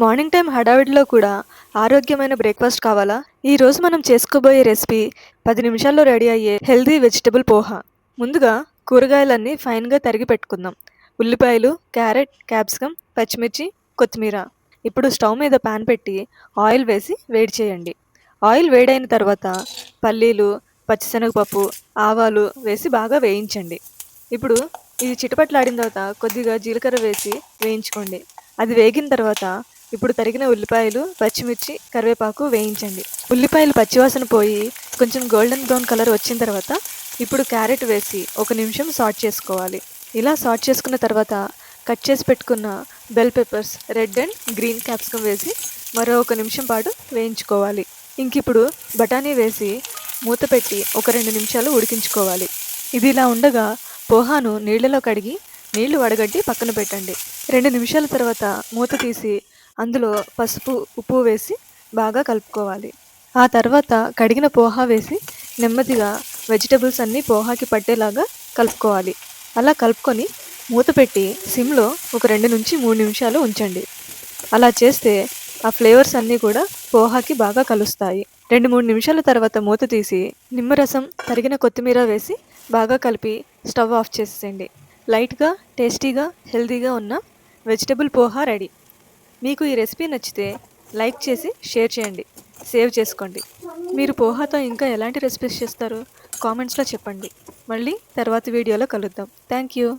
Morning time హడావిడిలో కూడా ఆరోగ్యమైన బ్రేక్ఫాస్ట్ కావాలా? ఈరోజు మనం చేసుకోబోయే రెసిపీ 10 నిమిషాల్లో రెడీ అయ్యే హెల్తీ వెజిటబుల్ పోహా. ముందుగా కూరగాయలన్నీ ఫైన్గా తరిగి పెట్టుకుందాం. ఉల్లిపాయలు, క్యారెట్, క్యాప్సికమ్, పచ్చిమిర్చి, కొత్తిమీర. ఇప్పుడు స్టవ్ మీద పాన్ పెట్టి ఆయిల్ వేసి వేడి చేయండి. ఆయిల్ వేడైన తర్వాత పల్లీలు, పచ్చిశనగపప్పు, ఆవాలు వేసి బాగా వేయించండి. ఇప్పుడు ఇది చిటపట్లాడిన తర్వాత కొద్దిగా జీలకర్ర వేసి వేయించుకోండి. అది వేగిన తర్వాత ఇప్పుడు తరిగిన ఉల్లిపాయలు, పచ్చిమిర్చి, కరివేపాకు వేయించండి. ఉల్లిపాయలు పచ్చివాసన పోయి కొంచెం గోల్డెన్ బ్రౌన్ కలర్ వచ్చిన తర్వాత ఇప్పుడు క్యారెట్ వేసి 1 నిమిషం సాట్ చేసుకోవాలి. ఇలా సాట్ చేసుకున్న తర్వాత కట్ చేసి పెట్టుకున్న bell peppers, red and green capsicum వేసి మరో 1 నిమిషం పాటు వేయించుకోవాలి. ఇంకిప్పుడు బఠానీ వేసి మూత పెట్టి ఒక 2 నిమిషాలు ఉడికించుకోవాలి. ఇది ఇలా ఉండగా పోహాను నీళ్లలో కడిగి నీళ్లు వడగట్టి పక్కన పెట్టండి. 2 నిమిషాల తర్వాత మూత తీసి అందులో పసుపు, ఉప్పు వేసి బాగా కలుపుకోవాలి. ఆ తర్వాత కడిగిన పోహా వేసి నెమ్మదిగా వెజిటబుల్స్ అన్నీ పోహాకి పట్టేలాగా కలుపుకోవాలి. అలా కలుపుకొని మూత పెట్టి సిమ్లో ఒక 2 నుంచి 3 నిమిషాలు ఉంచండి. అలా చేస్తే ఆ ఫ్లేవర్స్ అన్నీ కూడా పోహాకి బాగా కలుస్తాయి. 2-3 నిమిషాల తర్వాత మూత తీసి నిమ్మరసం, తరిగిన కొత్తిమీర వేసి బాగా కలిపి స్టవ్ ఆఫ్ చేసేయండి. లైట్గా, టేస్టీగా, హెల్తీగా ఉన్న వెజిటబుల్ పోహా రెడీ. మీకు ఈ రెసిపీ నచ్చితే లైక్ చేసి షేర్ చేయండి, సేవ్ చేసుకోండి. మీరు పోహాతో ఇంకా ఎలాంటి రెసిపీస్ చేస్తారు కామెంట్స్లో చెప్పండి. మళ్ళీ తర్వాతి వీడియోలో కలుద్దాం. Thank you.